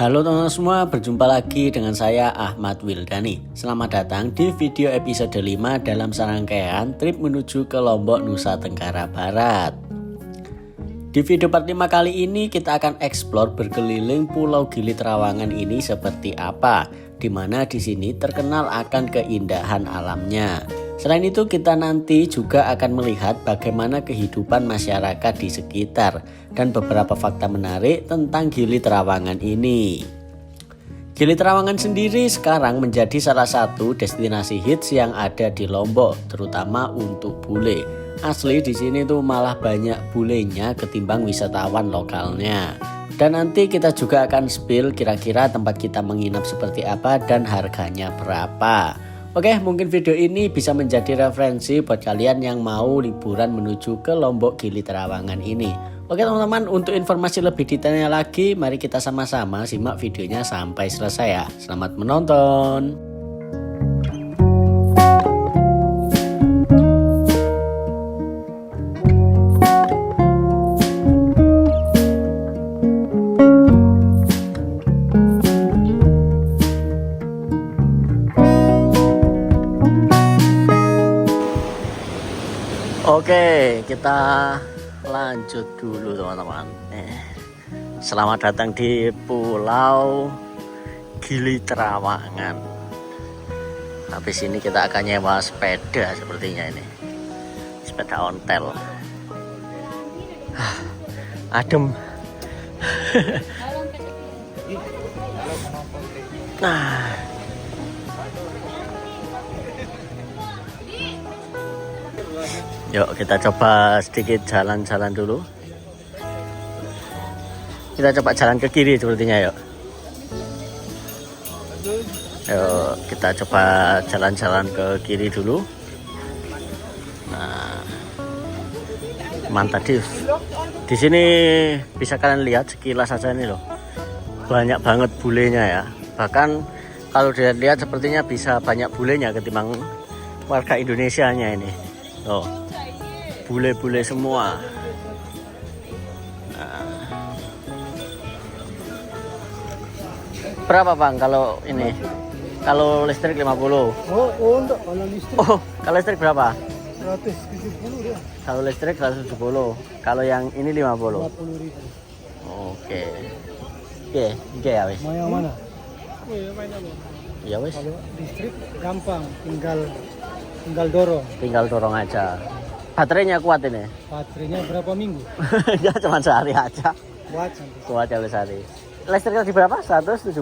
Halo teman-teman semua, berjumpa lagi dengan saya Ahmad Wildani. Selamat datang di video episode 5 dalam serangkaian trip menuju ke Lombok, Nusa Tenggara Barat. Di video part 5 kali ini kita akan eksplor berkeliling Pulau Gili Trawangan ini seperti apa, dimana di sini terkenal akan keindahan alamnya. Selain itu kita nanti juga akan melihat bagaimana kehidupan masyarakat di sekitar dan beberapa fakta menarik tentang Gili Trawangan ini. Gili Trawangan sendiri sekarang menjadi salah satu destinasi hits yang ada di Lombok, terutama untuk bule. Asli di sini tuh malah banyak bulenya ketimbang wisatawan lokalnya. Dan nanti kita juga akan spill kira-kira tempat kita menginap seperti apa dan harganya berapa. Oke, mungkin video ini bisa menjadi referensi buat kalian yang mau liburan menuju ke Lombok Gili Trawangan ini. Oke teman-teman, untuk informasi lebih detailnya lagi, mari kita sama-sama simak videonya sampai selesai ya. Selamat menonton. Oke, kita lanjut dulu teman-teman. Selamat datang di Pulau Gili Trawangan. Habis ini kita akan nyewa sepeda sepertinya ini. Sepeda ontel. Adem. Nah. Yuk kita coba sedikit jalan-jalan dulu. Kita coba jalan ke kiri sepertinya yuk. Yuk kita coba jalan-jalan ke kiri dulu. Nah, mantap di sini bisa kalian lihat sekilas saja ini loh. Banyak banget bulenya ya. Bahkan kalau dilihat sepertinya bisa banyak bulenya ketimbang warga Indonesianya ini. Oh. Bule-bule semua. Nah. Berapa Bang kalau ini? Kalau listrik 50. Oh enggak, kalau listrik. Oh, kalau listrik berapa? 170 ya. Kalau listrik 170. Kalau yang ini 50. 50.000. Oke. Oke, ya wis. Mau yang mana? Ya wis. Kalau listrik gampang, tinggal dorong. Tinggal dorong aja. Baterainya kuat ini? Baterainya berapa minggu? Ya cuma sehari aja. Kuat sampai. Kuat ya sehari. Listriknya di berapa? 170.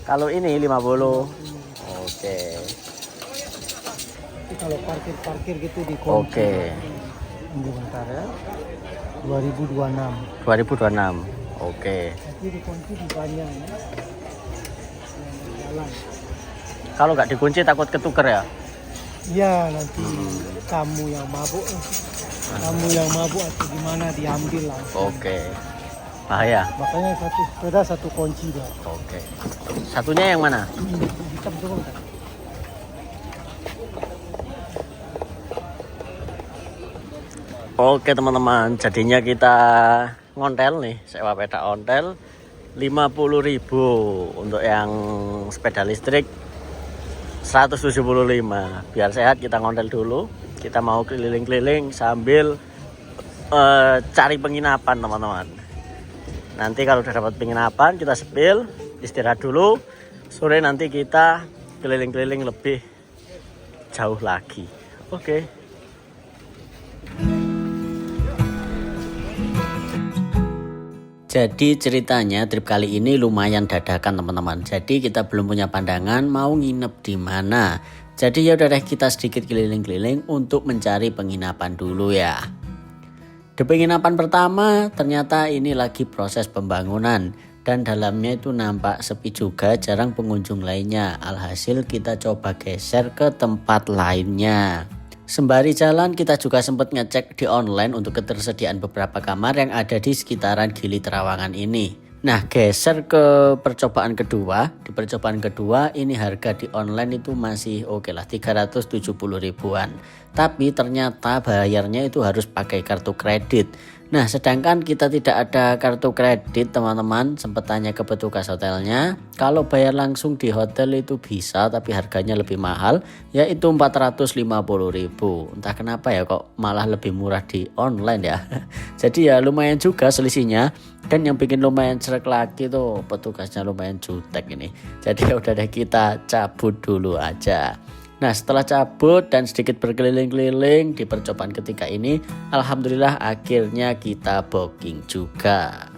Kalau ini 50. Oke. Tapi kalau parkir gitu di kunci. Oke. Tunggu bentar ya. 2026. 2026. Oke. Tapi di kunci di banyak ya. Jalan. Kalau nggak dikunci takut ketuker ya? Iya, nanti kamu yang mabuk atau gimana diambil langsung. Oke. Bahaya. Makanya satu sepeda satu kunci dia. Oke. Satunya yang mana? Hitam tuh kan. Oke teman-teman, jadinya kita ngontel nih, sewa sepeda ontel 50.000 untuk yang sepeda listrik 175. Biar sehat kita ngontel dulu. Kita mau keliling-keliling sambil cari penginapan teman-teman. Nanti kalau udah dapat penginapan kita spill, istirahat dulu. Sore nanti kita keliling-keliling lebih jauh lagi. Oke. Jadi ceritanya trip kali ini lumayan dadakan teman-teman. Jadi kita belum punya pandangan mau nginep di mana. Jadi ya udah deh kita sedikit keliling-keliling untuk mencari penginapan dulu ya. Di penginapan pertama ternyata ini lagi proses pembangunan dan dalamnya itu nampak sepi juga, jarang pengunjung lainnya. Alhasil kita coba geser ke tempat lainnya. Sembari jalan kita juga sempat ngecek di online untuk ketersediaan beberapa kamar yang ada di sekitaran Gili Trawangan ini. Nah geser ke percobaan kedua. Di percobaan kedua ini harga di online itu masih oke lah 370 ribuan. tapi ternyata bayarnya itu harus pakai kartu kredit. Nah, sedangkan kita tidak ada kartu kredit, teman-teman. Sempat tanya ke petugas hotelnya, kalau bayar langsung di hotel itu bisa, tapi harganya lebih mahal, yaitu 450.000. Entah kenapa ya kok malah lebih murah di online ya. Jadi ya lumayan juga selisihnya. Kan yang bikin lumayan srek lagi tuh petugasnya lumayan jutek ini. Jadi ya udah deh, kita cabut dulu aja. Nah, setelah cabut dan sedikit berkeliling-keliling di percobaan ketiga ini, alhamdulillah akhirnya kita booking juga.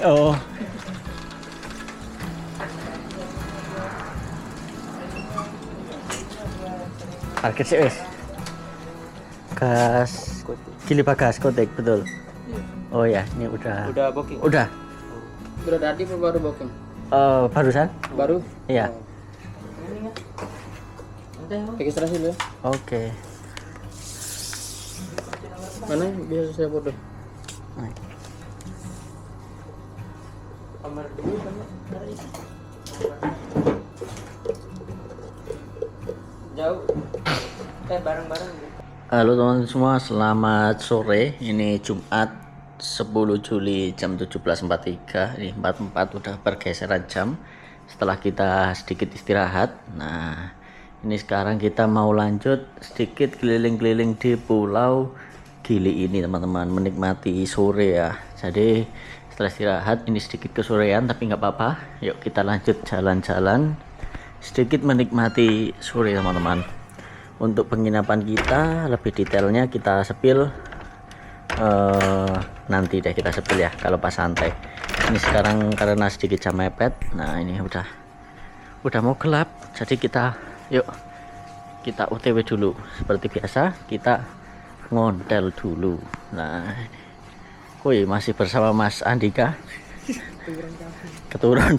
Oh. Parkir sih wes. Gas. Gili bagas kotek betul. Oh ya, ini udah. Udah booking. Udah. Udah tadi baru booking. Barusan? Baru? Iya. Registrasi dulu. Oke. Mana biasa saya foto? Kamar dulu kan. Jauh. Bareng-bareng. Halo teman-teman semua, selamat sore. Ini Jumat 10 Juli jam 17.43. Ini 44 udah pergeseran jam setelah kita sedikit istirahat. Nah, ini sekarang kita mau lanjut sedikit keliling-keliling di Pulau Gili ini, teman-teman, menikmati sore ya. Jadi setelah istirahat ini sedikit kesorean, tapi nggak apa-apa. Yuk kita lanjut jalan-jalan sedikit menikmati sore, teman-teman. Untuk penginapan kita lebih detailnya kita sepil nanti deh, kita sepil ya kalau pas santai. Ini sekarang karena sedikit jam mepet. Nah, ini udah mau gelap, jadi yuk kita OTW dulu. Seperti biasa kita ngontel dulu. Nah, woi, masih bersama Mas Andika. Keturun.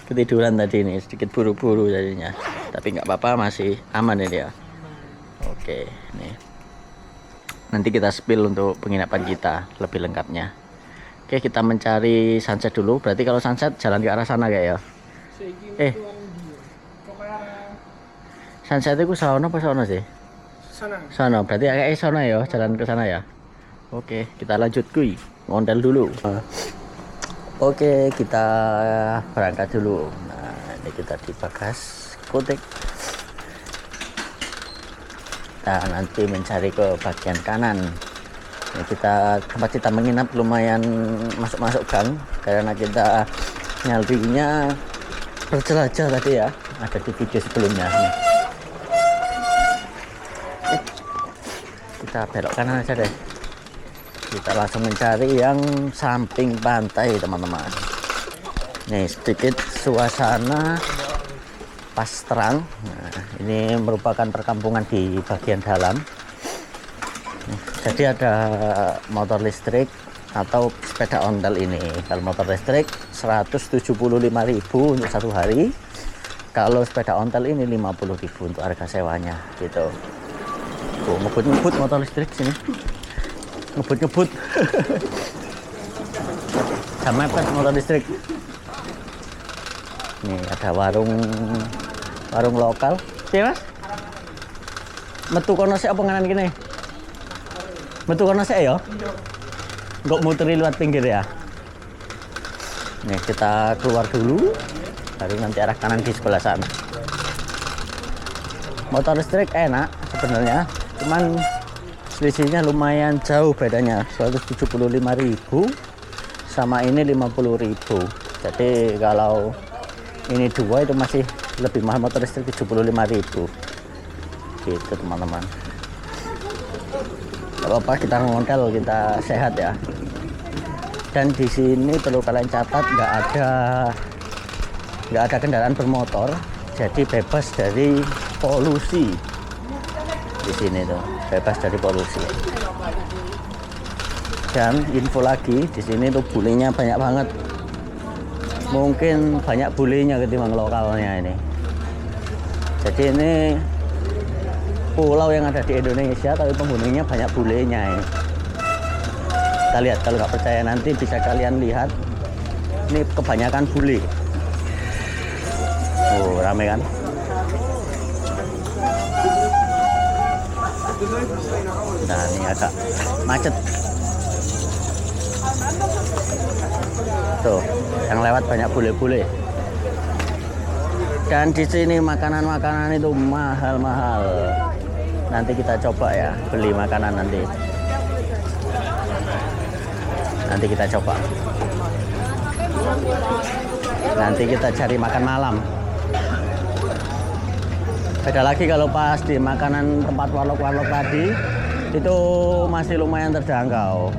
Ketiduran tadi ini, sedikit buru-buru jadinya, tapi nggak apa-apa, masih aman ini ya. Oke, nih nanti kita spill untuk penginapan kita lebih lengkapnya. Oke, kita mencari sunset dulu. Berarti kalau sunset jalan ke arah sana kayak ya. Sunset itu sana apa sana sih? Sana, berarti kayak sana ya, jalan ke sana ya. Oke, kita lanjut kuy, ngondel dulu. Oke, kita berangkat dulu. Nah, ini kita di bagas kotek. Nah, nanti mencari ke bagian kanan. Ini tempat kita menginap lumayan masuk gang karena kita nyalbinya berjelajah tadi ya. Ada di video sebelumnya. Nih. Kita belok kanan aja deh. Kita langsung mencari yang samping pantai, teman-teman. Nih sedikit suasana pas terang. Nah, ini merupakan perkampungan di bagian dalam. Nih, jadi ada motor listrik atau sepeda ontel ini. Kalau motor listrik 175.000 untuk satu hari. Kalau sepeda ontel ini 50.000 untuk harga sewanya gitu. Tuh, ngebut-ngebut motor listrik sini. Ngebut-ngebut. Sama pas motor listrik. Nih ada warung lokal. Iya, Mas? Metu kono sik apa nganan kene? Metu kono sik ya? Enggak muteri lewat pinggir ya. Nih kita keluar dulu, baru nanti arah kanan di sebelah sana. Motor listrik enak sebenarnya, cuman selisihnya lumayan jauh bedanya, 175.000 sama ini 50.000. Jadi kalau ini dua itu masih lebih mahal motor listrik 75.000 gitu, teman-teman. Gak apa-apa, kita ngontel, kita sehat ya. Dan di sini perlu kalian catat, nggak ada kendaraan bermotor, jadi bebas dari polusi. Di sini tuh bebas dari polusi. Dan info lagi, di sini tuh bulenya banyak banget. Mungkin banyak bulenya ketimbang lokalnya ini. Jadi ini pulau yang ada di Indonesia tapi penghuninya banyak bulenya ini. Kita lihat, kalau nggak percaya nanti bisa kalian lihat. Ini kebanyakan bule. Oh, rame kan? Nah, ini agak macet. Tuh, yang lewat banyak bule-bule. Dan di sini makanan-makanan itu mahal-mahal. Nanti kita coba ya, beli makanan nanti. Nanti kita coba. Nanti kita cari makan malam. Beda lagi kalau pas di makanan tempat warlock-warlock tadi, itu masih lumayan terjangkau.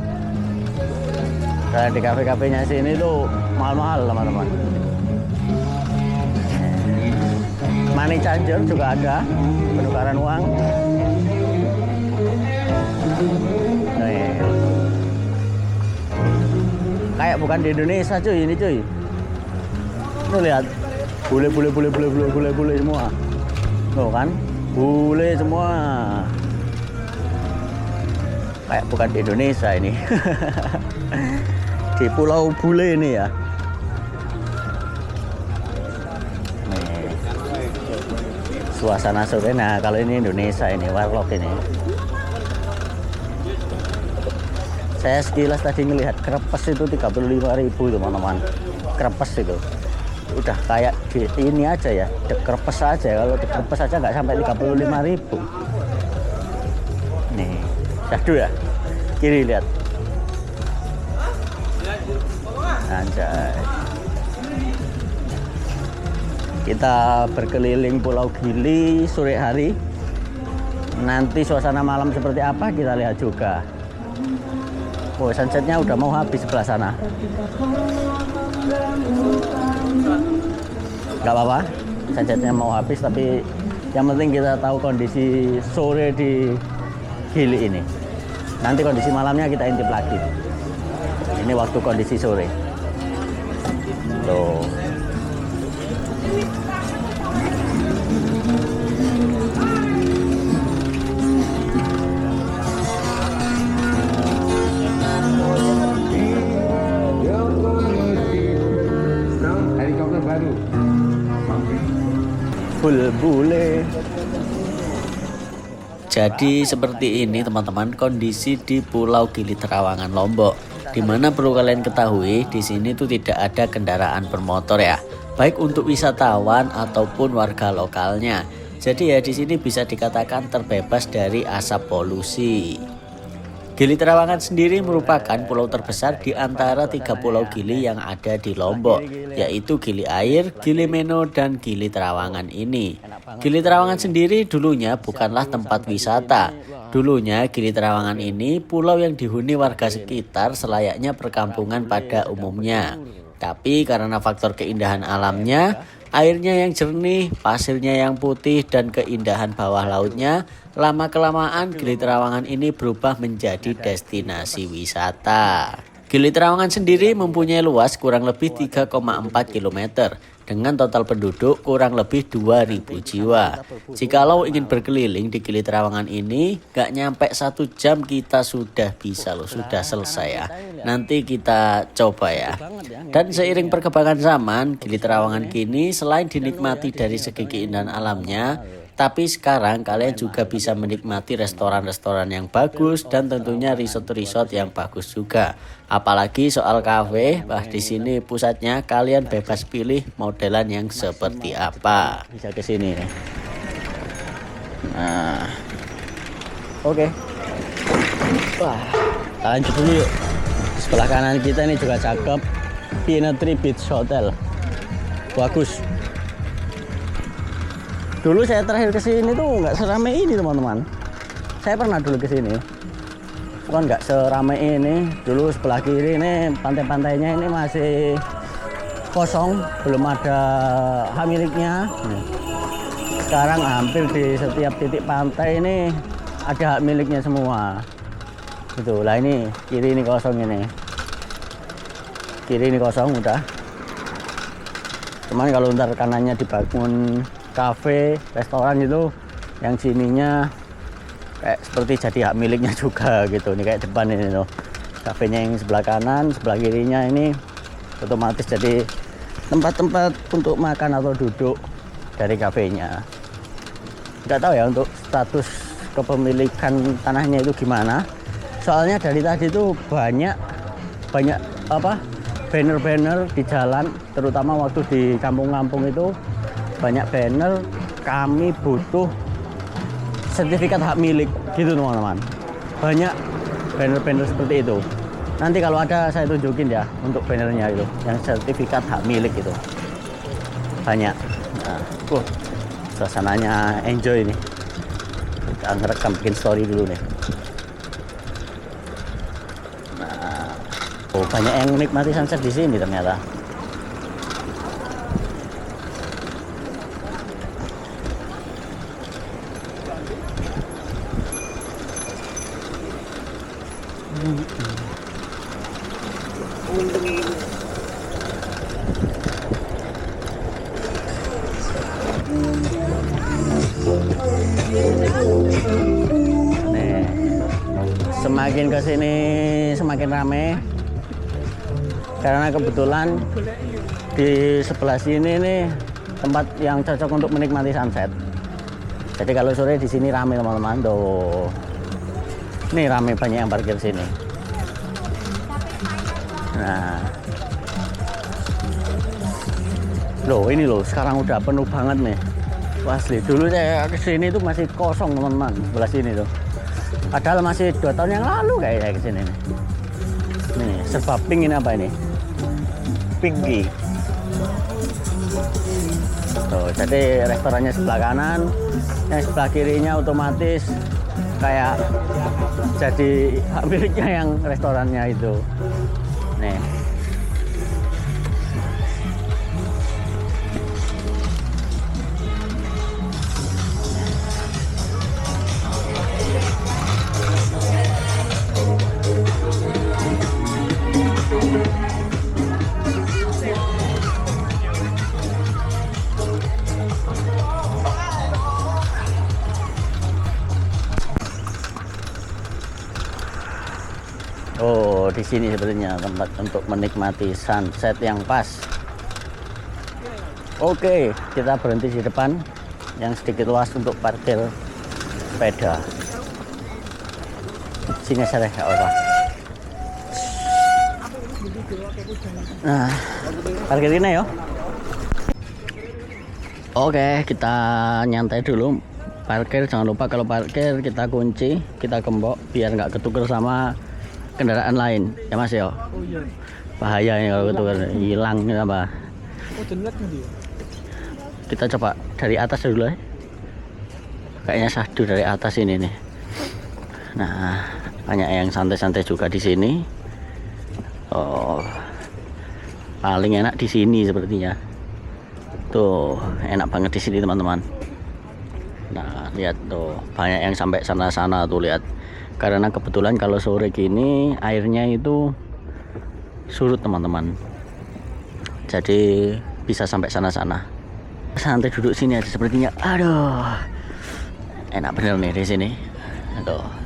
Dan di kafe-kafenya sini tuh mahal-mahal teman-teman. Money changer juga ada, penukaran uang. Nih. Kayak bukan di Indonesia cuy, ini cuy. Lu lihat, bule semua. Tuh kan, bule semua. Kayak bukan di Indonesia ini. Di Pulau Bule ini ya. Nih. Suasana sore. Nah, kalau ini Indonesia ini, warlock ini. Saya sekilas tadi ngelihat krepes itu 35.000 teman-teman. Krepes itu. Udah kayak di ini aja ya, krepes aja. Kalau di krepes aja nggak sampai 35.000. Nih, syahdu ya. Kiri lihat. Anjay. Kita berkeliling Pulau Gili sore hari. Nanti suasana malam seperti apa kita lihat juga. Oh, sunsetnya udah mau habis sebelah sana. Gak apa-apa, sunsetnya mau habis, tapi yang penting kita tahu kondisi sore di Gili ini. Nanti kondisi malamnya kita intip lagi. Ini waktu kondisi sore. Tuh. Helikopter baru. Full bule. Jadi seperti ini teman-teman kondisi di Pulau Gili Trawangan Lombok. Dimana perlu kalian ketahui di sini tuh tidak ada kendaraan bermotor ya, baik untuk wisatawan ataupun warga lokalnya. Jadi ya di sini bisa dikatakan terbebas dari asap polusi. Gili Trawangan sendiri merupakan pulau terbesar di antara 3 pulau Gili yang ada di Lombok, yaitu Gili Air, Gili Meno, dan Gili Trawangan ini. Gili Trawangan sendiri dulunya bukanlah tempat wisata. Dulunya Gili Trawangan ini pulau yang dihuni warga sekitar selayaknya perkampungan pada umumnya. Tapi karena faktor keindahan alamnya, airnya yang jernih, pasirnya yang putih, dan keindahan bawah lautnya, lama-kelamaan Gili Trawangan ini berubah menjadi destinasi wisata. Gili Trawangan sendiri mempunyai luas kurang lebih 3,4 km dengan total penduduk kurang lebih 2.000 jiwa. Jikalau ingin berkeliling di Gili Trawangan ini, gak nyampe 1 jam kita sudah bisa loh, sudah selesai ya. Nanti kita coba ya. Dan seiring perkembangan zaman, Gili Trawangan kini selain dinikmati dari segi keindahan alamnya, tapi sekarang kalian juga bisa menikmati restoran-restoran yang bagus dan tentunya resort-resort yang bagus juga. Apalagi soal kafe, di sini pusatnya kalian bebas pilih modelan yang seperti apa. Bisa ke sini nih. Nah, oke. Wah, kita lanjut dulu yuk. Sebelah kanan kita ini juga cakep. Pinetree Beach Hotel. Bagus. Dulu saya terakhir ke sini tuh nggak seramai ini teman-teman. Saya pernah dulu ke sini. Bukan nggak seramai ini. Dulu sebelah kiri ini pantai-pantainya ini masih kosong, belum ada hak miliknya. Sekarang hampir di setiap titik pantai ini ada hak miliknya semua. Gitu lah, ini kiri ini kosong ini. Kiri ini kosong udah. Cuman kalau ntar kanannya dibangun kafe, restoran itu yang sininya kayak seperti jadi hak miliknya juga gitu. Ini kayak depan ini loh, kafenya yang sebelah kanan, sebelah kirinya ini otomatis jadi tempat-tempat untuk makan atau duduk dari kafenya. Nggak tahu ya untuk status kepemilikan tanahnya itu gimana. Soalnya dari tadi itu banyak apa banner-banner di jalan, terutama waktu di kampung-kampung itu banyak banner kami butuh sertifikat hak milik gitu teman-teman. Banyak banner-banner seperti itu. Nanti kalau ada saya tunjukin ya untuk bannernya itu yang sertifikat hak milik itu banyak. Nah, suasananya enjoy nih. Kita ngerekam bikin story dulu nih. Oh, banyak yang menikmati sunset di sini ternyata. Nih, semakin kesini semakin ramai. Karena kebetulan di sebelah sini nih tempat yang cocok untuk menikmati sunset. Jadi kalau sore di sini ramai teman-teman. Tuh, ini ramai, banyak yang parkir sini. Nah, loh ini loh sekarang udah penuh banget nih. Asli, dulu saya kesini tuh masih kosong teman-teman sebelah sini tuh. Padahal masih 2 tahun yang lalu kayak saya kesini nih. Nih serba pink, ini apa ini? Pinky. Tuh, jadi restorannya sebelah kanan, yang sebelah kirinya otomatis kayak jadi hak miliknya yang restorannya itu. Nih. Oh, di sini sebenarnya tempat untuk menikmati sunset yang pas. Oke, kita berhenti di depan yang sedikit luas untuk parkir sepeda. Sini saya apa? Nah, parkir ini yo. Oke, kita nyantai dulu. Parkir, jangan lupa kalau parkir kita kunci, kita gembok biar nggak ketuker sama kendaraan lain ya mas ya. Oh iya. Bahaya nih kalau ketuker, hilang apa. Oh jelek nih dia. Kita coba dari atas dulu ya. Kayaknya sadu dari atas ini nih. Nah, banyak yang santai-santai juga di sini. Oh, paling enak di sini sepertinya. Tuh, enak banget di sini teman-teman. Nah, lihat tuh, banyak yang sampai sana-sana tuh, lihat. Karena kebetulan kalau sore gini airnya itu surut teman-teman. Jadi bisa sampai sana-sana. Santai duduk sini aja sepertinya. Aduh, enak bener nih di sini. Tuh.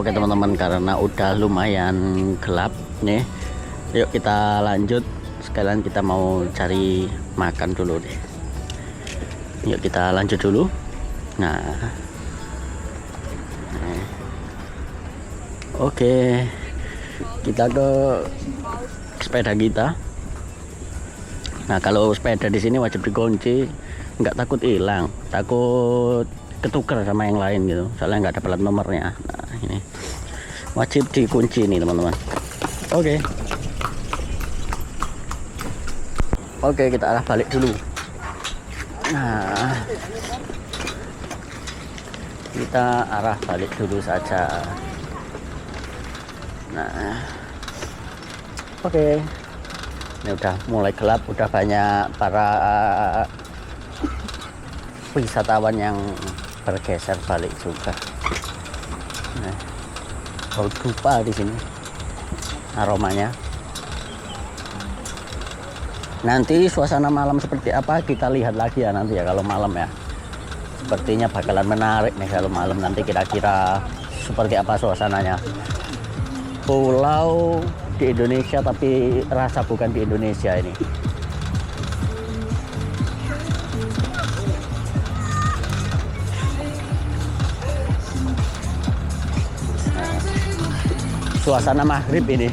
Oke teman-teman, karena udah lumayan gelap nih, yuk kita lanjut. Sekalian kita mau cari makan dulu deh. Yuk kita lanjut dulu. Nah, oke, kita ke sepeda kita. Nah, kalau sepeda di sini wajib dikunci, nggak takut hilang, takut ketuker sama yang lain gitu, soalnya nggak ada plat nomornya. Nah, ini wajib dikunci nih teman-teman. Oke, kita arah balik dulu. Nah, kita arah balik dulu saja. Nah, ini udah mulai gelap, udah banyak para wisatawan yang bergeser balik juga. Nah, bau dupa di sini aromanya. Nanti suasana malam seperti apa kita lihat lagi ya nanti ya, kalau malam ya. Sepertinya bakalan menarik nih kalau malam, nanti kira-kira seperti apa suasananya. Pulau di Indonesia tapi rasa bukan di Indonesia ini. Suasana maghrib ini.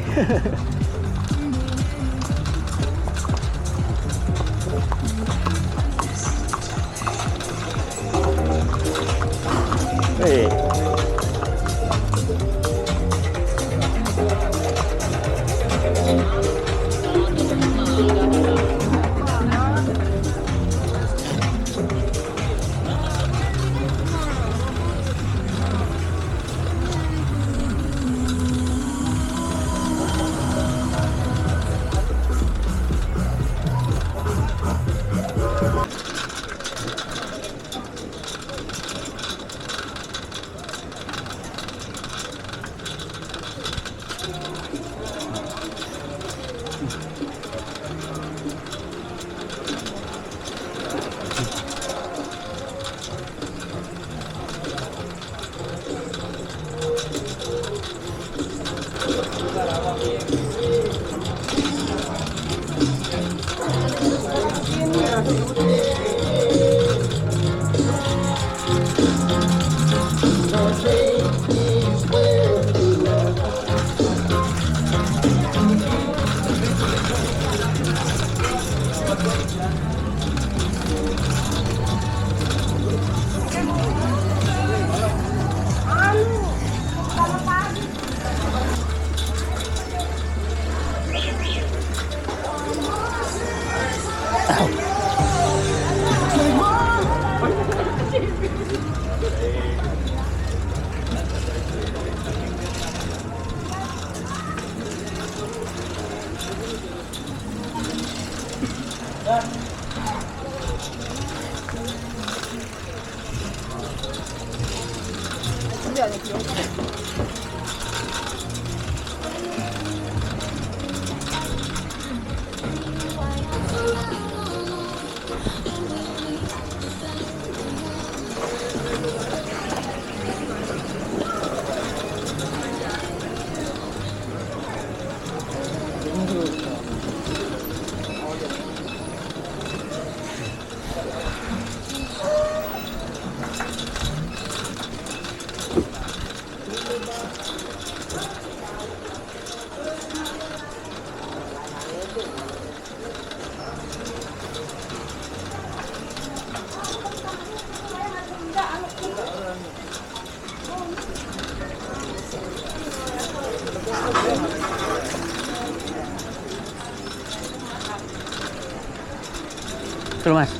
Betul mas,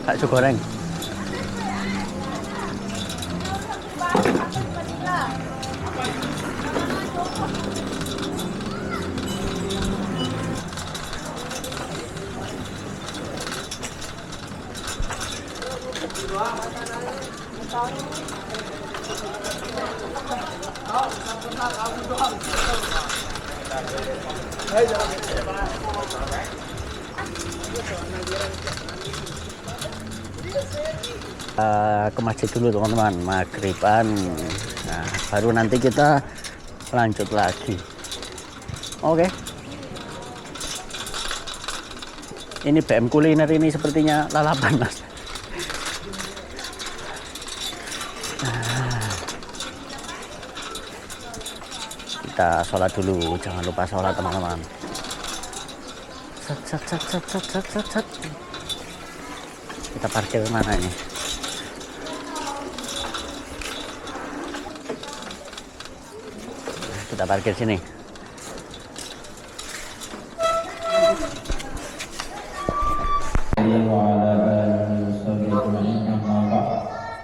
bakso goreng. Ke masjid dulu teman-teman, maghriban. Nah, baru nanti kita lanjut lagi. Oke. Ini BM kuliner ini sepertinya lalapan mas. Kita sholat dulu, jangan lupa sholat teman-teman. Set. Kita parkir mana ini? Kita parkir sini.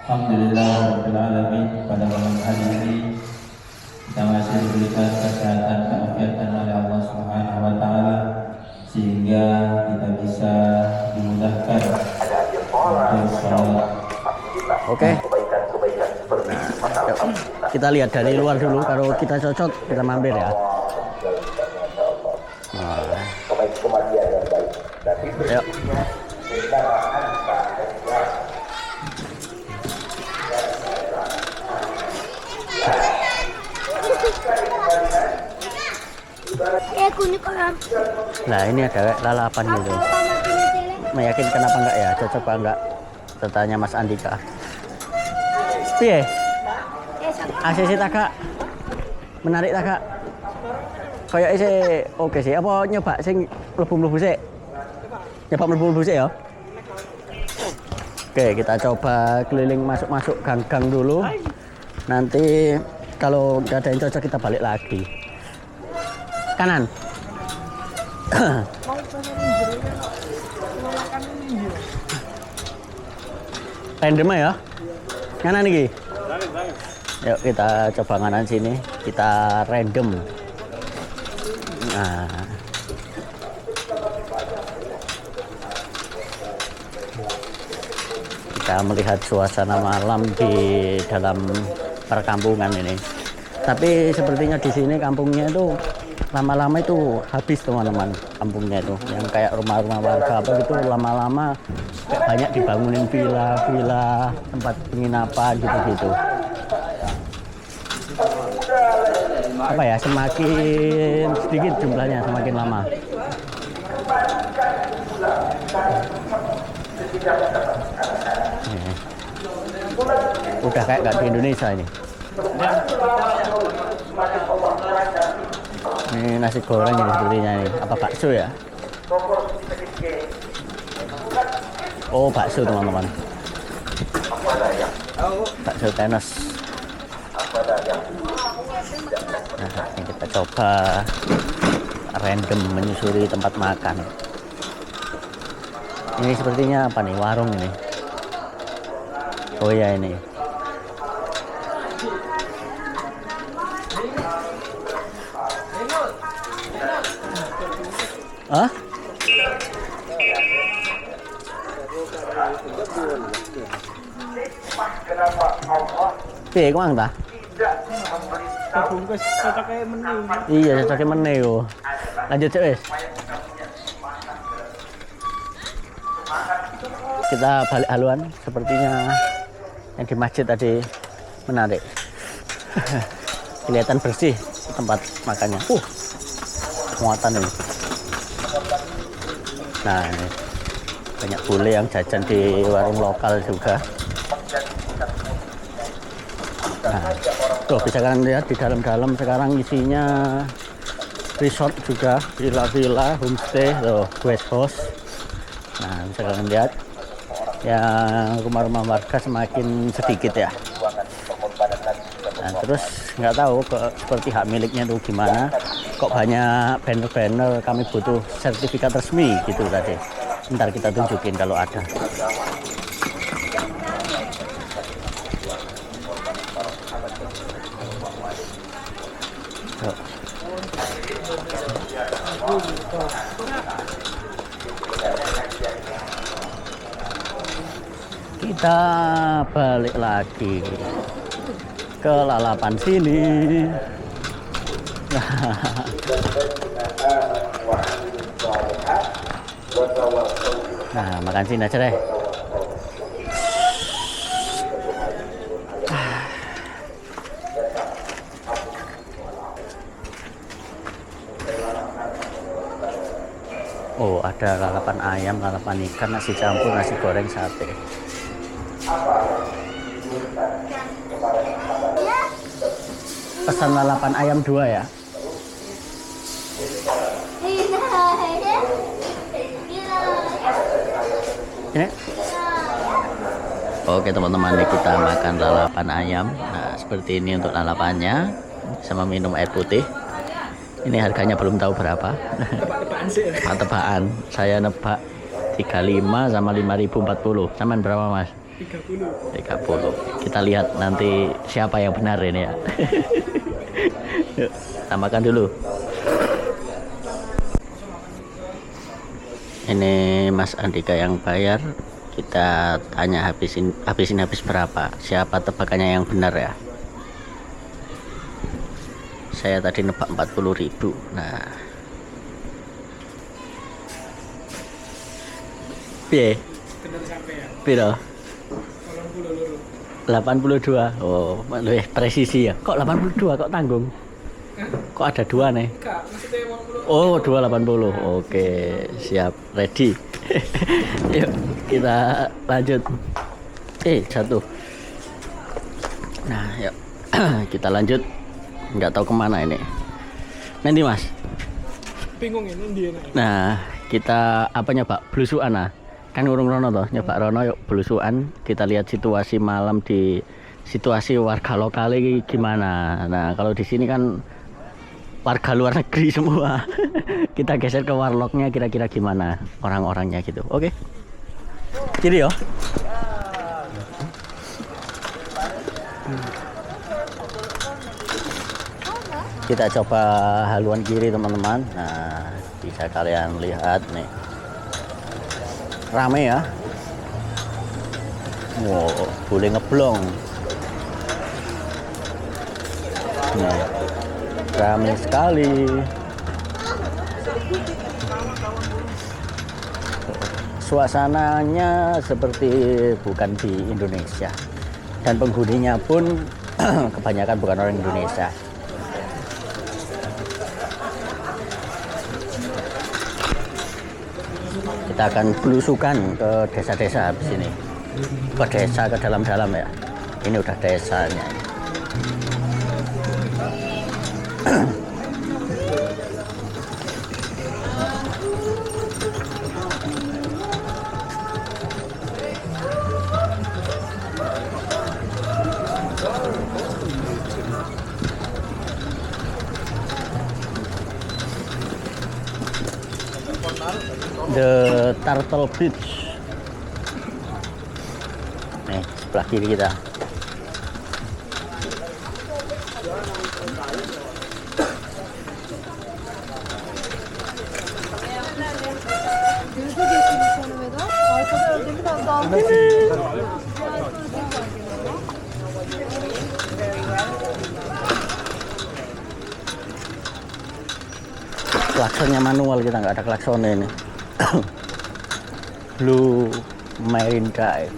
Alhamdulillahirrahmanirrahim. Pada malam hari ini kita masih diberikan kesehatan keafiatan oleh Allah Subhanahu wa taala sehingga kita bisa dimudahkan untuk sholat. Oke. Nah, yuk, kita lihat dari luar dulu. Kalau kita cocok, kita mampir ya. Nah. Yuk. Nah ini ada lalapan gitu. Meyakin kenapa enggak ya? Cocok apa enggak? Tanya Mas Andika. Piye? ACC tak kak? Menarik tak kak? Kayak isi oke sih. Apa nyoba sing mlebu-mlebu sik? Nyoba mlebu-mlebu sik ya? Oke, kita coba keliling masuk-masuk gang-gang dulu. Nanti kalau nggak ada yang cocok kita balik lagi. Kanan. Random ya? Kanan nih. Yuk kita coba kanan sini. Kita random. Nah. Kita melihat suasana malam di dalam perkampungan ini. Tapi sepertinya di sini kampungnya itu lama-lama itu habis teman-teman, kampungnya itu yang kayak rumah-rumah warga apa gitu lama-lama kayak banyak dibangunin villa-villa, tempat penginapan gitu-gitu. Apa ya, semakin sedikit jumlahnya semakin lama. Udah kayak nggak di Indonesia ini. Ini nasi goreng ini sepertinya ini. Apa bakso ya? Oh bakso teman-teman. Bakso tenis. Nah, ini kita coba random menyusuri tempat makan. Ini sepertinya apa nih, warung ini? Oh ya ini. Hah? Piye ku mang ta? Bungkus cocoknya menu. Iya, cocoknya menu. Lanjut cek wis. Kita balik haluan, sepertinya yang di masjid tadi menarik. Kelihatan bersih tempat makannya. Muatan ini. Nah, ini banyak bule yang jajan di warung lokal juga. Nah, tuh bisa kalian lihat di dalam-dalam sekarang isinya resort juga, villa-villa, homestay, tuh guest house. Nah, bisa kalian lihat yang rumah-rumah warga semakin sedikit ya. Nah, terus nggak tahu seperti hak miliknya tuh gimana. Kok banyak banner-banner kami butuh sertifikat resmi gitu tadi. Ntar kita tunjukin kalau ada. Yuk. Kita balik lagi ke lalapan sini. Nah, makan sini aja deh. Oh, ada lalapan ayam, lalapan ikan, nasi campur, nasi goreng, sate. Pesan lalapan ayam 2 ya. Ini. Oke teman-teman, nih kita makan lalapan ayam. Nah seperti ini untuk lalapannya, sama minum air putih. Ini harganya belum tahu berapa. Tebak-tebakan sih. Tebakan, saya nebak 35 sama 5.040. Saman berapa mas? 30. Kita lihat nanti siapa yang benar ini ya. Yuk, kita makan dulu. Ini Mas Andika yang bayar. Kita tanya habis berapa. Siapa tebakannya yang benar ya. Saya tadi nebak 40.000. Nah, piye? Bener sampai ya. Piro? 82. 82. Oh, lebih presisi ya. Kok 82 kok tanggung? Kok ada dua nih? Kak, maksudnya 80. Oh, 280. Oke, siap, ready. Yuk, kita lanjut. Jatuh. Nah, yuk. Kita lanjut. Nggak tahu kemana ini. Nanti mas. Bingung ini dia. Nah, kita apa nyoba belusuan ah. Kan urung rono toh, nyoba rono yuk belusuan. Kita lihat situasi malam di situasi warga lokal ini gimana. Nah, kalau di sini kan warga luar negeri semua. Kita geser ke warlocknya kira-kira gimana orang-orangnya gitu. Oke. Kiri yo. Kita coba haluan kiri teman-teman. Nah, bisa kalian lihat nih. Rame ya. Wow, boleh ngeblong. Nah, rame sekali. Suasananya seperti bukan di Indonesia. Dan penghuninya pun kebanyakan bukan orang Indonesia. Kita akan belusukan ke desa-desa habis ini. Ke desa, ke dalam-dalam ya. Ini udah desanya. The Turtle Beach. Nih, sebelah kiri kita. Gözü geçirmiş sonunda. Arkada ördek biraz dalga. Klaksonnya manual, kita nggak ada klaksonnya ini. Blue Marine Drive.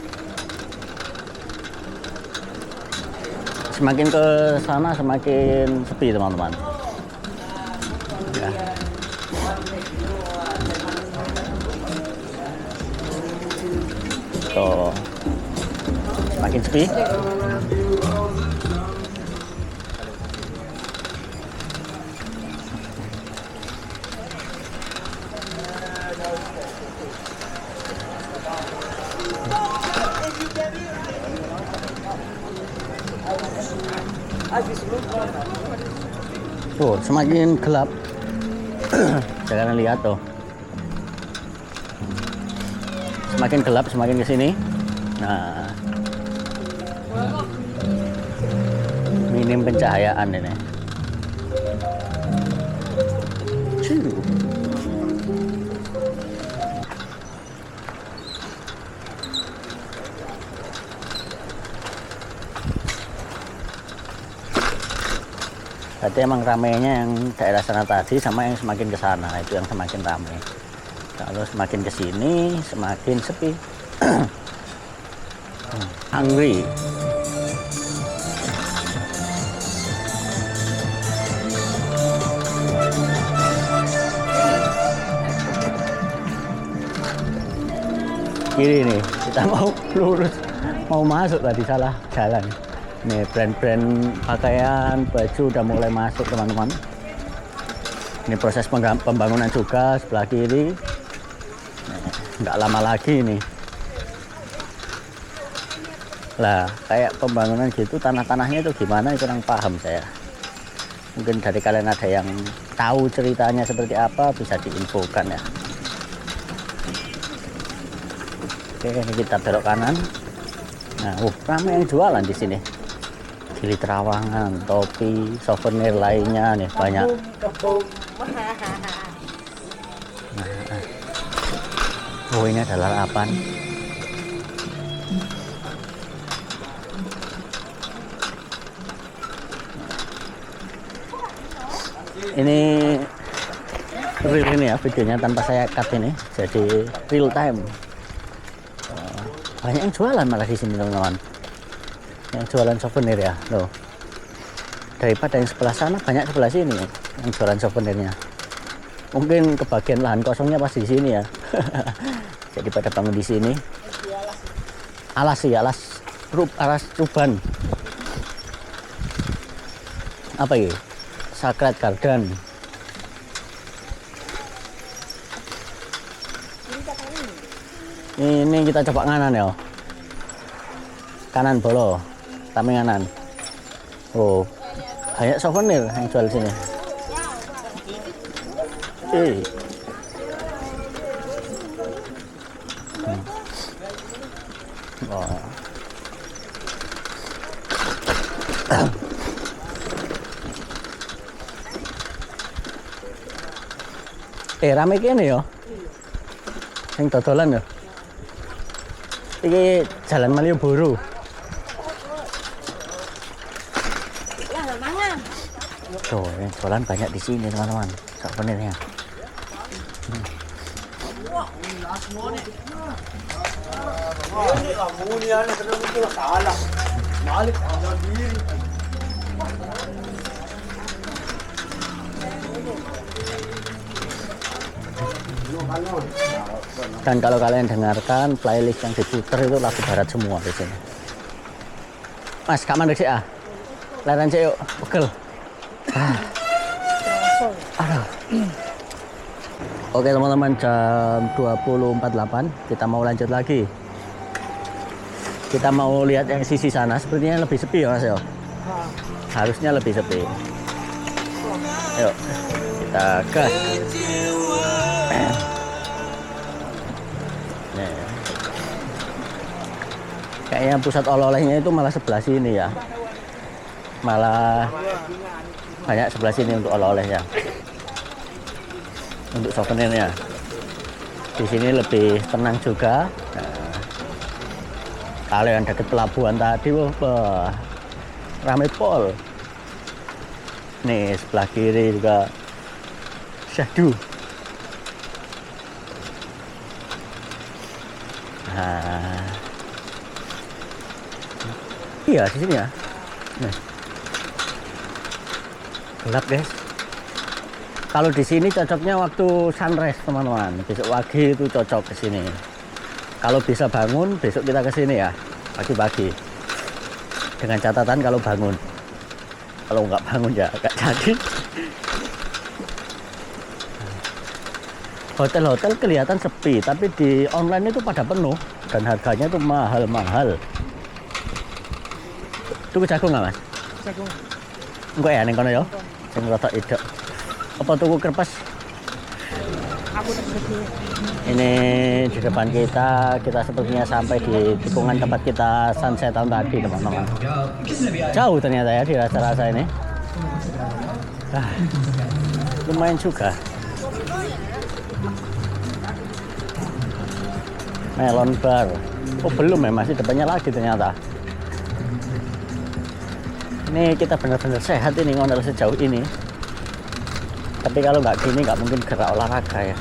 Semakin ke sana semakin sepi teman-teman. Ya. Tuh, semakin sepi. Tuh, semakin gelap. Jangan lihat tuh. Semakin gelap, semakin ke sini. Nah, minim pencahayaan ini. Berarti emang ramenya yang daerah sana tadi sama yang semakin ke sana, itu yang semakin ramai. Kalau semakin ke sini semakin sepi. Hungry. Kiri nih, kita mau lurus, mau masuk tadi salah jalan. Nih brand-brand pakaian, baju udah mulai masuk teman-teman. Ini proses pembangunan juga sebelah kiri. Nggak lama lagi nih Lah kayak pembangunan gitu tanah-tanahnya itu gimana, kurang paham saya. Mungkin dari kalian ada yang tahu ceritanya seperti apa, bisa diinfokan ya. Oke, ini kita belok kanan. Nah, ramai yang jualan di sini. Gili terawangan, topi, souvenir lainnya nih banyak. Nah, oh ini adalah lalapan. Ini real ini ya videonya tanpa saya cut ini, jadi real time. Banyak yang jualan malah di sini teman-teman, yang jualan souvenir ya loh. Daripada yang sebelah sana, banyak sebelah sini yang jualan souvenirnya. Mungkin kebagian lahan kosongnya pasti di sini ya. Jadi pada bangun di sini. Alas sih, alas Tuban. Apa ya? Sacred Garden. Ini kita coba nganan ya. Kanan bolo, tapi nganan. Oh, banyak souvenir yang jual sini. Oh. Rame kene ya. Sing dodolan ya. Iki Jalan Malioboro. Tuh, yang jualan banyak di sini teman-teman. Souvenirnya. Dan kalau kalian dengarkan playlist yang diputer itu lagu barat semua di sini. Mas, kak mandek sih ah. Leren sih yuk, pegel. Aduh. Oke teman-teman, jam 20.48 kita mau lanjut lagi. Kita mau lihat yang sisi sana, sepertinya lebih sepi ya Mas ya. Harusnya lebih sepi. Yuk, kita gas. Kayaknya pusat oleh-olehnya itu malah sebelah sini ya. Malah banyak sebelah sini untuk oleh-olehnya. Untuk souvenirnya. Di sini lebih tenang juga. Nah, kalau yang dekat pelabuhan tadi, wah, ramai pol. Nih sebelah kiri juga syahdu. Nah, iya di sini ya. Nih. Gelap guys. Kalau di sini cocoknya waktu sunrise teman-teman. Besok pagi itu cocok ke sini. Kalau bisa bangun besok kita ke sini ya. Pagi-pagi. Dengan catatan kalau bangun. Kalau nggak bangun ya nggak jadi. Hotel-hotel kelihatan sepi, tapi di online itu pada penuh dan harganya itu mahal-mahal. Tuku jagung nggak Mas? Jagung. Enggak ya neng kono ya? Sing rada edok. Apa tuku kerpes? Aku tuku. Ini di depan kita sepertinya sampai di tikungan tempat kita sunset tahun tadi teman-teman. Jauh ternyata ya di rasa-rasa ini. Lumayan juga. Melon bar. Oh belum ya, masih depannya lagi ternyata. Ini kita benar-benar sehat ini ngondel sejauh ini. Tapi kalau nggak gini nggak mungkin gerak olahraga ya.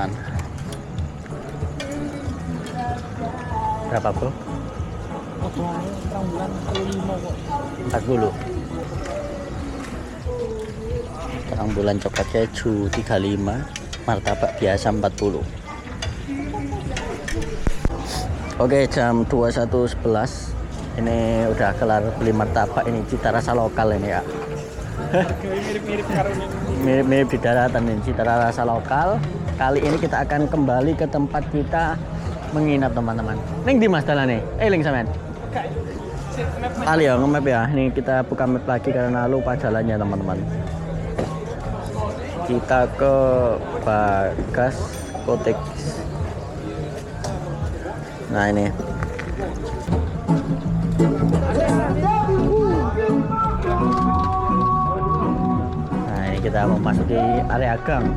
teman-teman. Berapa bro? 40. Terang bulan coklat keju 35, martabak biasa 40. Oke, jam 21.11. Ini udah kelar beli martabak, ini cita rasa lokal ini ya. Mirip-mirip di daratan ini, cita rasa lokal. Kali ini kita akan kembali ke tempat kita menginap teman-teman. Ning di Mas dalane? Ling sampean. Ali ya, nge-map ya. Ini kita buka map lagi karena lupa jalannya teman-teman. Kita ke Bagas Kotek. Nah ini. Nah ini kita memasuki area gang.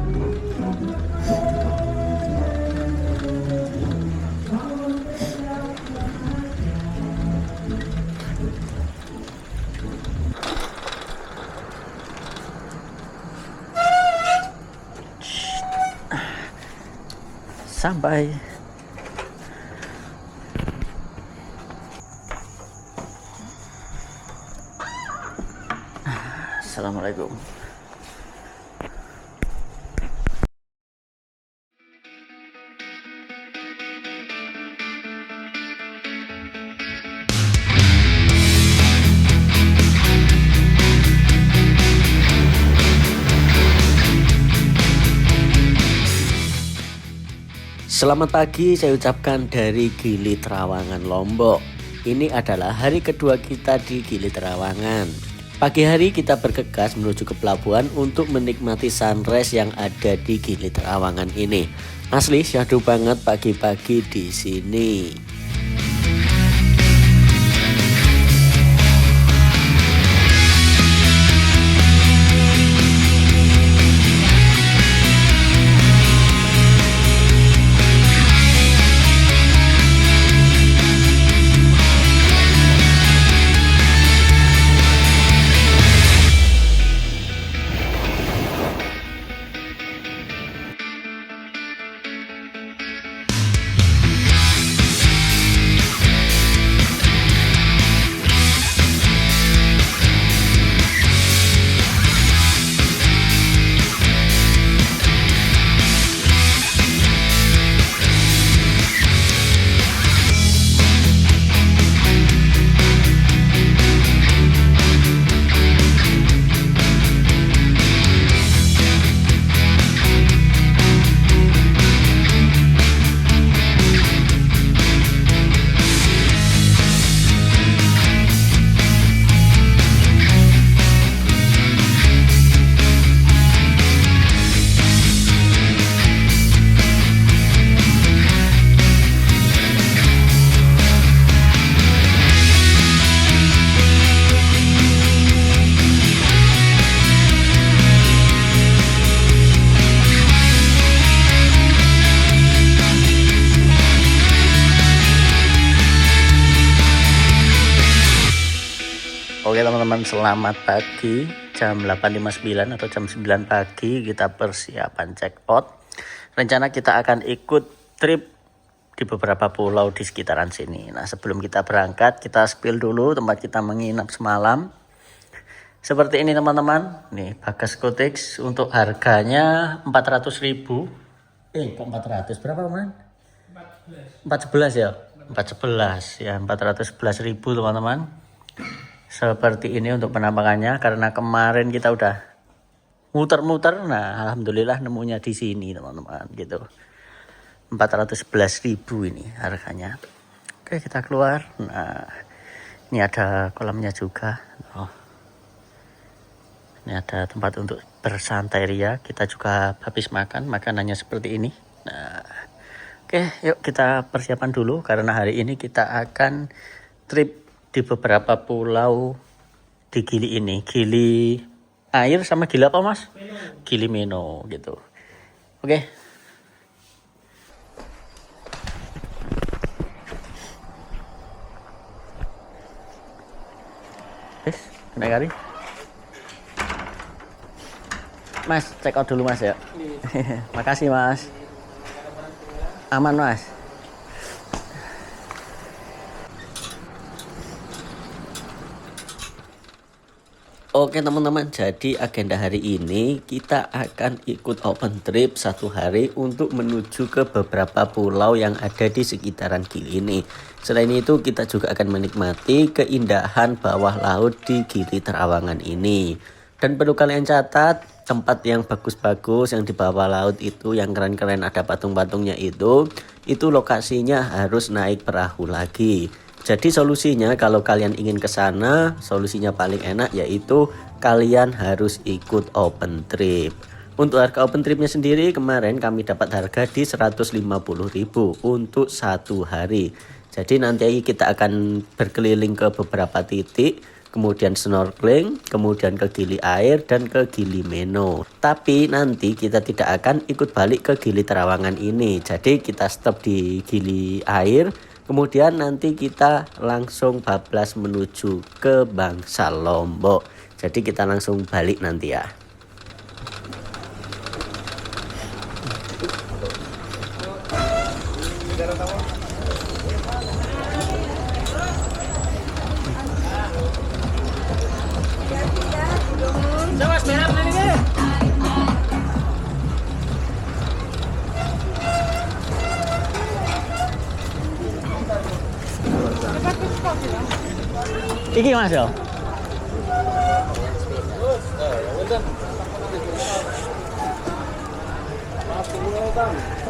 Sampai. Assalamualaikum. Selamat pagi saya ucapkan dari Gili Trawangan Lombok. Ini adalah hari kedua kita di Gili Trawangan. Pagi hari kita bergegas menuju ke pelabuhan untuk menikmati sunrise yang ada di Gili Trawangan ini. Asli syahdu banget pagi-pagi di sini. Oke teman-teman, selamat pagi. Jam 8.59 atau jam 9 pagi kita persiapan check out. Rencana kita akan ikut trip di beberapa pulau di sekitaran sini. Nah sebelum kita berangkat, kita spill dulu tempat kita menginap semalam. Seperti ini teman-teman. Nih Bagas Cottage untuk harganya 400.000. Kok 400? Berapa teman? 411 ya? 411 ya, 411.000 teman-teman. Seperti ini untuk penampakannya, karena kemarin kita udah muter-muter. Nah alhamdulillah nemunya di sini teman-teman gitu. 411.000 ini harganya. Oke kita keluar. Nah ini ada kolamnya juga. Ini ada tempat untuk bersantai ria. Kita juga habis makan, makanannya seperti ini. Nah oke yuk kita persiapan dulu, karena hari ini kita akan trip di beberapa pulau di Gili ini. Gili air sama Gili apa mas? Gili Meno gitu. Oke. Naik kali. Mas, check out dulu mas ya. Makasih mas. Aman Mas. Oke teman-teman, jadi agenda hari ini kita akan ikut open trip 1 hari untuk menuju ke beberapa pulau yang ada di sekitaran Gili ini. Selain itu kita juga akan menikmati keindahan bawah laut di Gili Trawangan ini. Dan perlu kalian catat, tempat yang bagus-bagus yang di bawah laut itu, yang keren-keren ada patung-patungnya itu lokasinya harus naik perahu lagi. Jadi solusinya kalau kalian ingin ke sana, solusinya paling enak yaitu kalian harus ikut open trip. Untuk harga open tripnya sendiri kemarin kami dapat harga di 150.000 untuk 1 hari. Jadi nanti kita akan berkeliling ke beberapa titik, kemudian snorkeling, kemudian ke Gili Air dan ke Gili Meno. Tapi nanti kita tidak akan ikut balik ke Gili Trawangan ini. Jadi kita stop di Gili Air. Kemudian nanti kita langsung bablas menuju ke Bangsal Lombok. Jadi kita langsung balik nanti ya. Iki Mas yo.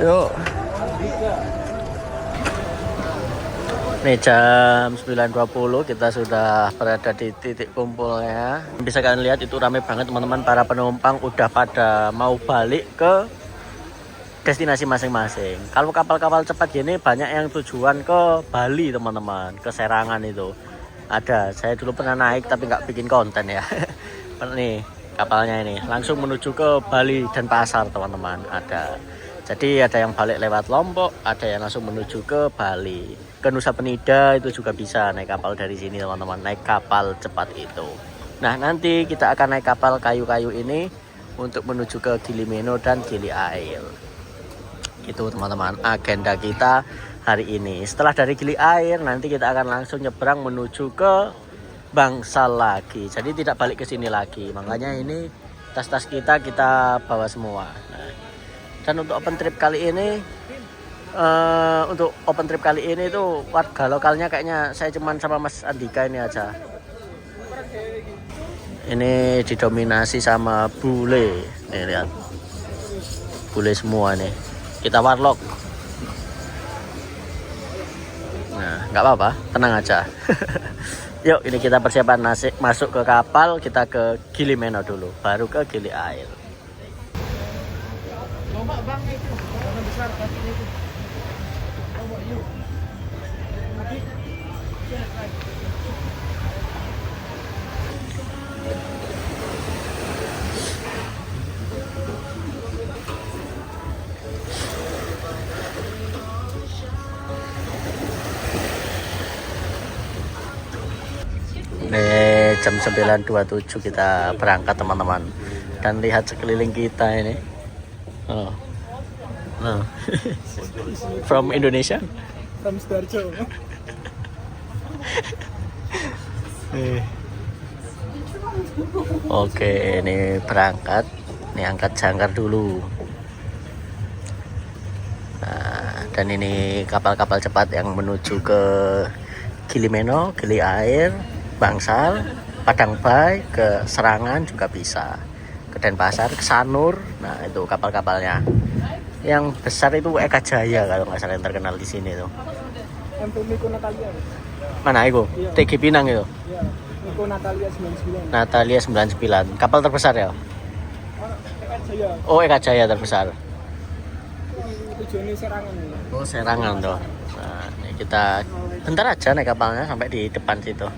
Yuk. Nih jam 9.20 kita sudah berada di titik kumpulnya. Bisa kalian lihat itu ramai banget teman-teman, para penumpang udah pada mau balik ke destinasi masing-masing. Kalau kapal-kapal cepat gini banyak yang tujuan ke Bali teman-teman, ke Serangan itu. Ada, saya dulu pernah naik tapi nggak bikin konten ya. Nih kapalnya ini langsung menuju ke Bali dan Pasar teman-teman, ada. Jadi ada yang balik lewat Lombok, ada yang langsung menuju ke Bali, ke Nusa Penida itu juga bisa naik kapal dari sini teman-teman, naik kapal cepat itu. Nah nanti kita akan naik kapal kayu-kayu ini untuk menuju ke Gili Meno dan Gili Air. Itu teman-teman agenda kita hari ini. Setelah dari Gili Air nanti kita akan langsung nyebrang menuju ke Bangsal lagi. Jadi tidak balik ke sini lagi. Makanya ini tas-tas kita bawa semua. Nah, dan untuk open trip kali ini tuh warga lokalnya kayaknya saya cuman sama Mas Andika ini aja. Ini didominasi sama bule. Nih lihat. Bule semua nih. Kita warlock. Nah, nggak apa-apa, tenang aja. Yuk, ini kita persiapan masuk ke kapal, kita ke Gili Meno dulu, baru ke Gili Air. Lomba bang itu, warna besar kaki itu. Lomba yuk. Ini jam 9.27 kita berangkat teman-teman. Dan lihat sekeliling kita ini. Oh. Nah. From Indonesia? From Sidoarjo. Oke, ini berangkat. Ini angkat jangkar dulu. Nah, dan ini kapal-kapal cepat yang menuju ke Gili Meno, Gili Air, Bangsal, Padang Bay, ke Serangan juga bisa, ke Denpasar, ke Sanur. Nah itu kapal-kapalnya. Yang besar itu Eka Jaya kalau nggak salah yang terkenal di sini tuh. MV Miko Natalia. Mana itu? Iya. TG Pinang itu. Iya, Miko Natalia 99. Natalia 99. Kapal terbesar ya? Eka Jaya. Oh Eka Jaya terbesar. Tujuannya Serangan. Oh Serangan tuh. Nah ini kita bentar aja naik kapalnya sampai di depan situ.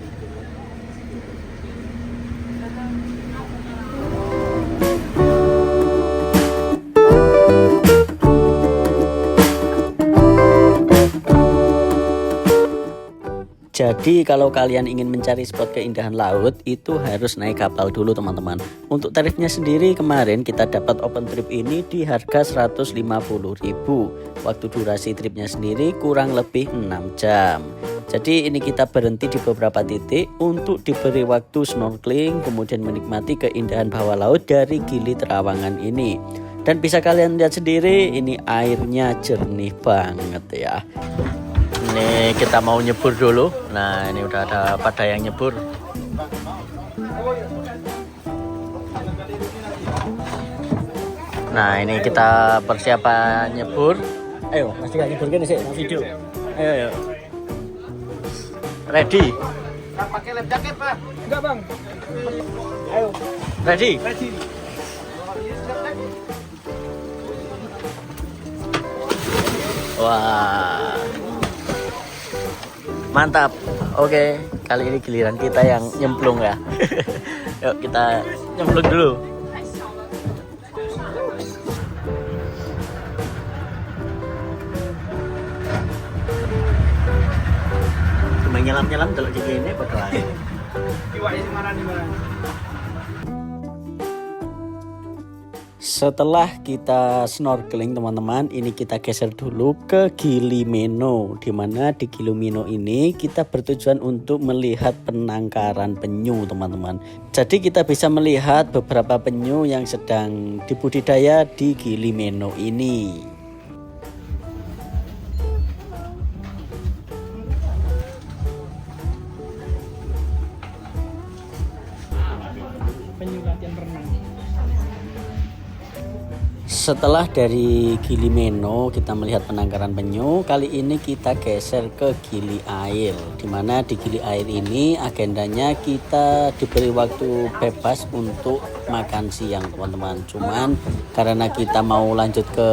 Jadi kalau kalian ingin mencari spot keindahan laut itu harus naik kapal dulu teman-teman. Untuk tarifnya sendiri kemarin kita dapat open trip ini di harga 150.000. Waktu durasi tripnya sendiri kurang lebih 6 jam. Jadi ini kita berhenti di beberapa titik untuk diberi waktu snorkeling, kemudian menikmati keindahan bawah laut dari Gili Trawangan ini. Dan bisa kalian lihat sendiri ini airnya jernih banget ya. Ini kita mau nyebur dulu. Nah ini udah ada pada yang nyebur. Nah ini kita persiapan nyebur. Ayo masih gak nyebur kan sih video. Ayo. Ready? Pakai lem jaket, Pak. Enggak, Bang. Ayo. Ready? Ready. Wah. Mantap. Oke, kali ini giliran kita yang nyemplung ya. Yuk kita nyemplung dulu. Cuma nyelam-nyelam kalau di sini bakalan. Setelah kita snorkeling teman-teman, ini kita geser dulu ke Gili Meno. Dimana di Gili Meno ini kita bertujuan untuk melihat penangkaran penyu teman-teman. Jadi kita bisa melihat beberapa penyu yang sedang dibudidaya di Gili Meno ini. Penyu latihan berenang. Setelah dari Gili Meno kita melihat penangkaran penyu, kali ini kita geser ke Gili Air. Dimana di Gili Air ini agendanya kita diberi waktu bebas untuk makan siang teman-teman. Cuman karena kita mau lanjut ke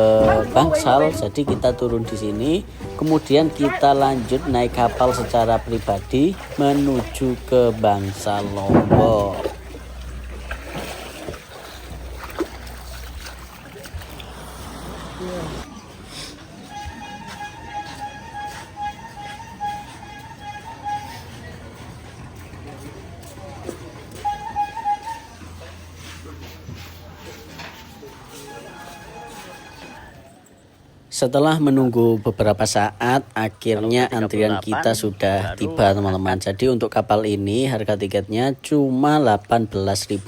Bangsal, jadi kita turun di sini. Kemudian kita lanjut naik kapal secara pribadi menuju ke Bangsal Lombok. Setelah menunggu beberapa saat, akhirnya antrian kita sudah tiba teman-teman. Jadi untuk kapal ini harga tiketnya cuma Rp18.000.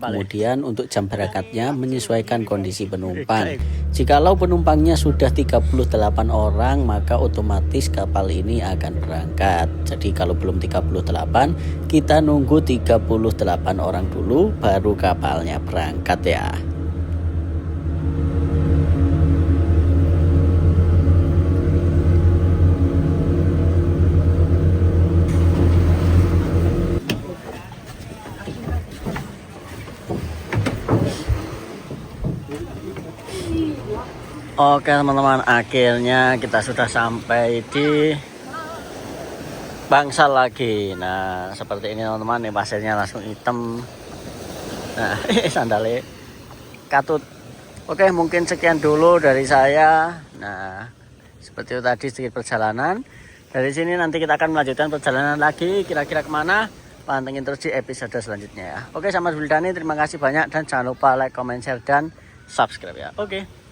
Kemudian untuk jam berangkatnya menyesuaikan kondisi penumpang. Jikalau penumpangnya sudah 38 orang, maka otomatis kapal ini akan berangkat. Jadi kalau belum 38, kita nunggu 38 orang dulu baru kapalnya berangkat ya. Oke teman-teman, akhirnya kita sudah sampai di Bangsal lagi. Nah seperti ini teman-teman, nih pasirnya langsung hitam. Nah sandalnya katut. Oke, mungkin sekian dulu dari saya. Nah seperti itu tadi sedikit perjalanan. Dari sini nanti kita akan melanjutkan perjalanan lagi, kira-kira kemana, pantengin terus di episode selanjutnya ya. Oke, sama Wildani, terima kasih banyak dan jangan lupa like, comment, share, dan subscribe ya. Oke.